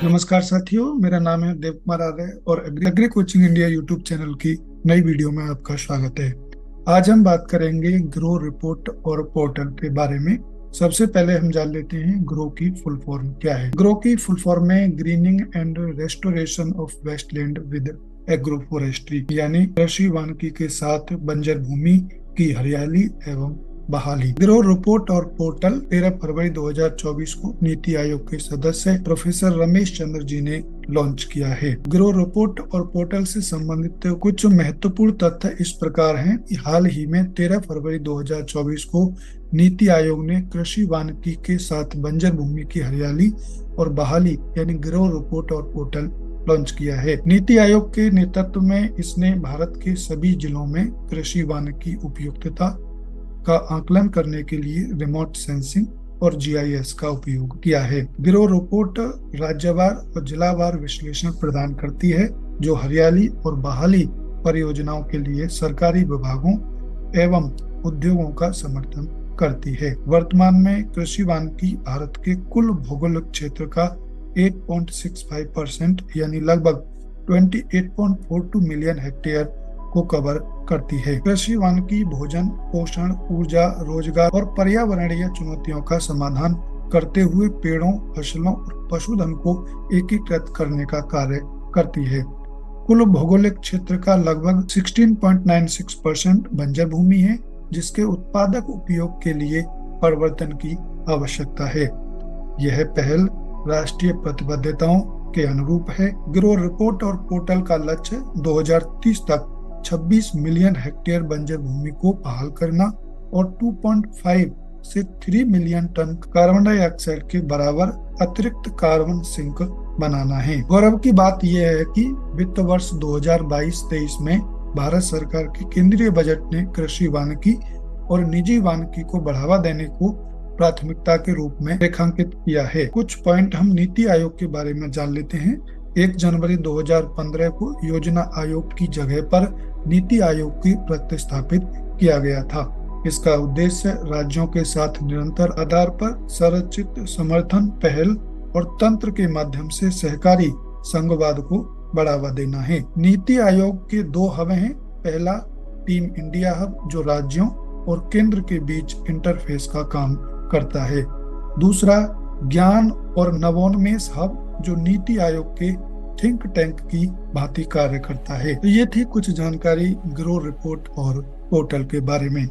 नमस्कार साथियों, मेरा नाम है देव कुमार आर्य और agree coaching India YouTube channel की नई वीडियो में आपका स्वागत है। आज हम बात करेंगे ग्रो रिपोर्ट और पोर्टल के बारे में। सबसे पहले हम जान लेते हैं ग्रो की फुल फॉर्म क्या है। ग्रो की फुल फॉर्म है greening and restoration of wasteland with agroforestry, यानी कृषि वानिकी के साथ बंजर भूमि की हरियाली एवं बहाली। ग्रो रिपोर्ट और पोर्टल 13 फरवरी 2024 को नीति आयोग के सदस्य प्रोफेसर रमेश चंद्र जी ने लॉन्च किया है। ग्रो रिपोर्ट और पोर्टल से संबंधित कुछ महत्वपूर्ण तथ्य इस प्रकार हैं कि हाल ही में 13 फरवरी 2024 को नीति आयोग ने कृषि वानिकी के साथ बंजर भूमि की हरियाली और बहाली यानी ग्रो रिपोर्ट और पोर्टल लॉन्च किया है। नीति आयोग के नेतृत्व में इसने भारत के सभी जिलों में कृषि वानिकी उपयुक्तता का आकलन करने के लिए रिमोट सेंसिंग और जीआईएस का उपयोग किया है। ग्रो रिपोर्ट राज्यवार और जिलावार विश्लेषण प्रदान करती है, जो हरियाली और बहाली परियोजनाओं के लिए सरकारी विभागों एवं उद्योगों का समर्थन करती है। वर्तमान में कृषि वानिकी भारत के कुल भौगोलिक क्षेत्र का 8.65% यानी लगभग 28.42 मिलियन हेक्टेयर को कवर करती है। कृषि वानिकी भोजन, पोषण, ऊर्जा, रोजगार और पर्यावरणीय चुनौतियों का समाधान करते हुए पेड़ों, फसलों और पशुधन को एकीकृत करने का कार्य करती है। कुल भौगोलिक क्षेत्र का लगभग 16.96% बंजर भूमि है, जिसके उत्पादक उपयोग के लिए परिवर्तन की आवश्यकता है। यह पहल राष्ट्रीय प्रतिबद्धताओं के अनुरूप है। ग्रो रिपोर्ट और पोर्टल का लक्ष्य 2030 तक 26 मिलियन हेक्टेयर बंजर भूमि को बहाल करना और 2.5 से 3 मिलियन टन कार्बन डाइऑक्साइड के बराबर अतिरिक्त कार्बन सिंक बनाना है। गौरव की बात यह है कि वित्त वर्ष 2022-23 में भारत सरकार के केंद्रीय बजट ने कृषि वानिकी और निजी वानिकी को बढ़ावा देने को प्राथमिकता के रूप में रेखांकित किया है। कुछ पॉइंट हम नीति आयोग के बारे में जान लेते हैं। 1 जनवरी 2015 को योजना आयोग की जगह पर नीति आयोग की प्रतिस्थापित किया गया था। इसका उद्देश्य राज्यों के साथ निरंतर आधार पर संरचित समर्थन, पहल और तंत्र के माध्यम से सहकारी संघवाद को बढ़ावा देना है। नीति आयोग के 2 हब हैं। पहला टीम इंडिया हब, जो राज्यों और केंद्र के बीच इंटरफेस का काम करता है। दूसरा ज्ञान और नवोन्मेष हब, जो नीति आयोग के थिंक टैंक की भांति कार्य करता है। तो ये थी कुछ जानकारी ग्रो रिपोर्ट और पोर्टल के बारे में।